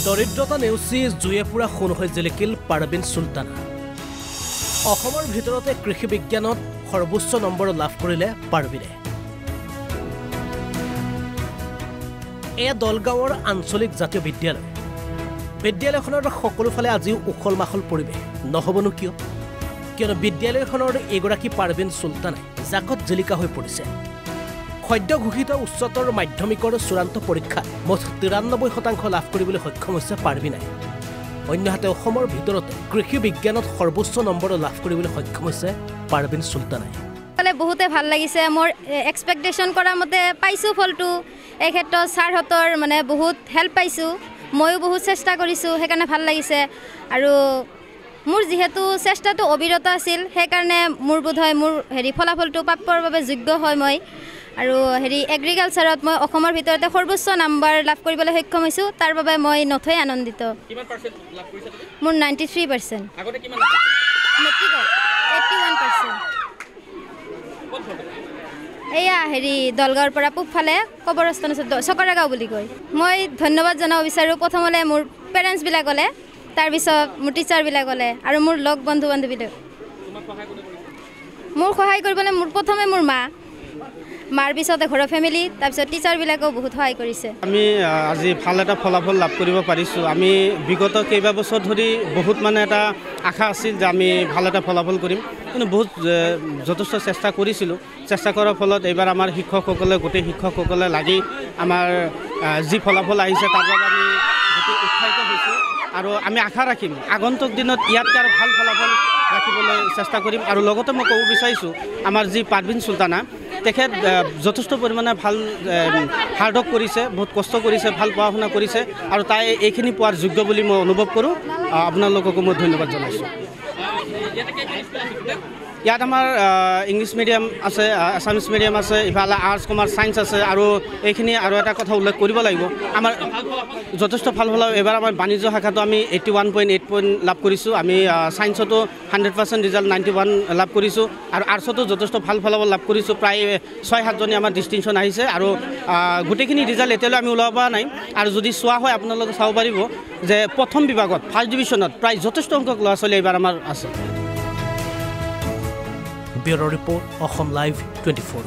দৰিদ্ৰতা নেওচি জুয়ে পুৰা সোণ হৈ জিলিকিল পাৰবিন সুলতানা। অসমৰ ভিতৰতে কৃষি বিজ্ঞানত সৰ্বোচ্চ নম্বৰ লাভ কৰিলে পাৰবিনে। এয়া দলগাঁৱৰ আঞ্চলিক জাতীয় বিদ্যালয়। বিদ্যালয়খনৰ সকলোফালে আজিও উখল মাখল পৰিৱেশ নহবনো কিয়? কিয়নো বিদ্যালয়খনৰ এগৰাকী পাৰবিন সুলতানাই জাকত জিলিকা হৈ পৰিছে। সদ্য ঘোষিত উচ্চতৰ মাধ্যমিকৰ চূড়ান্ত পৰীক্ষাত মুঠ 93% লাভ কৰিবলৈ সক্ষম হৈছে পাৰবিনাই। অন্যহাতে অসমৰ ভিতৰতে কৃষি বিজ্ঞানত সৰ্বোচ্চ নম্বৰ লাভ কৰিবলৈ সক্ষম হৈছে পাৰবিন সুলতানাই। বহুতে ভাল লাগিছে। মোৰ এক্সপেক্টেশ্যন কৰা মতে পাইছোঁ ফলটো। এই ক্ষেত্ৰত ছাৰহঁতৰ মানে বহুত হেল্প পাইছোঁ। ময়ো বহুত চেষ্টা কৰিছোঁ, সেইকাৰণে ভাল লাগিছে। আৰু মোৰ যিহেতু চেষ্টাটো অবিৰত আছিল, সেইকাৰণে মোৰ বোধ হয় মোৰ ফলাফলটো প্ৰাপ্যৰ বাবে যোগ্য হয় মই। আৰু এগ্ৰিকালচাৰত মই অসমৰ ভিতৰতে সৰ্বোচ্চ নম্বৰ লাভ কৰিবলৈ সক্ষম হৈছোঁ। তাৰ বাবে মই নথৈ আনন্দিত। মোৰ 93%। মেট্ৰিকত 81%। এয়া দলগাঁৱৰ পৰা পূবফালে কবৰস্থান আছে, চকৰাগাঁও বুলি কয়। মই ধন্যবাদ জনাব বিচাৰোঁ প্ৰথমতে মোৰ পেৰেণ্টছবিলাকলে, তাৰপিছত মোৰ টিচাৰবিলাকলে আৰু মোৰ লগ বন্ধু বান্ধৱীবিলাক। মোৰ সহায় কৰিবলৈ প্ৰথমে মোৰ মাৰ পিছতে ঘৰৰ ফেমিলি, তাৰপিছত টিচাৰবিলাকেও বহুত সহায় কৰিছে। আমি আজি ভাল এটা ফলাফল লাভ কৰিব পাৰিছোঁ। আমি বিগত কেইবাবছৰ ধৰি বহুত এটা আশা আছিল যে আমি ভাল এটা ফলাফল কৰিম, কিন্তু বহুত যথেষ্ট চেষ্টা কৰিছিলোঁ। চেষ্টা কৰাৰ ফলত এইবাৰ আমাৰ শিক্ষকসকলে, গোটেই শিক্ষকসকলে লাগি আমাৰ যি ফলাফল আহিছে তাৰ বাবে আমি গোটেই উৎসাহিত হৈছোঁ। আৰু আমি আশা ৰাখিম আগন্তুক দিনত ইয়াতকৈ আৰু ভাল ফলাফল ৰাখিবলৈ চেষ্টা কৰিম। আৰু লগতে মই ক'ব বিচাৰিছোঁ, আমাৰ যি পাৰবিন সুলতানা, তেখেত যথেষ্ট পৰিমাণে ভাল হাৰ্ডৱৰ্ক কৰিছে, বহুত কষ্ট কৰিছে, ভাল পঢ়া শুনা কৰিছে, আৰু তাই এইখিনি পোৱাৰ যোগ্য বুলি মই অনুভৱ কৰোঁ। আপোনালোককো মই ধন্যবাদ জনাইছোঁ। ইয়াত আমাৰ ইংলিছ মিডিয়াম আছে, আছামিছ মিডিয়াম আছে, ইফালে আৰ্টছ কমাৰ্চ ছায়েন্স আছে। আৰু এইখিনি আৰু এটা কথা উল্লেখ কৰিব লাগিব, আমাৰ যথেষ্ট ভাল ফলাফল। এইবাৰ আমাৰ বাণিজ্য শাখাটো আমি 81.8 পইণ্ট লাভ কৰিছোঁ। আমি ছায়েন্সতো 100% ৰিজাল্ট 91 লাভ কৰিছোঁ। আৰু আৰ্টছতো যথেষ্ট ভাল ফলাফল লাভ কৰিছোঁ। প্ৰায় 6-7জনী আমাৰ ডিষ্টিংশ্যন আহিছে। আৰু গোটেইখিনি ৰিজাল্ট এতিয়ালৈ আমি ওলাব পৰা নাই। আৰু যদি চোৱা হয় আপোনালোকে চাব পাৰিব যে প্ৰথম বিভাগত ফাৰ্ষ্ট ডিভিজনত প্ৰায় যথেষ্ট সংখ্যক ল'ৰা ছোৱালী এইবাৰ আমাৰ আছে। Bureau' report, Assam live 24।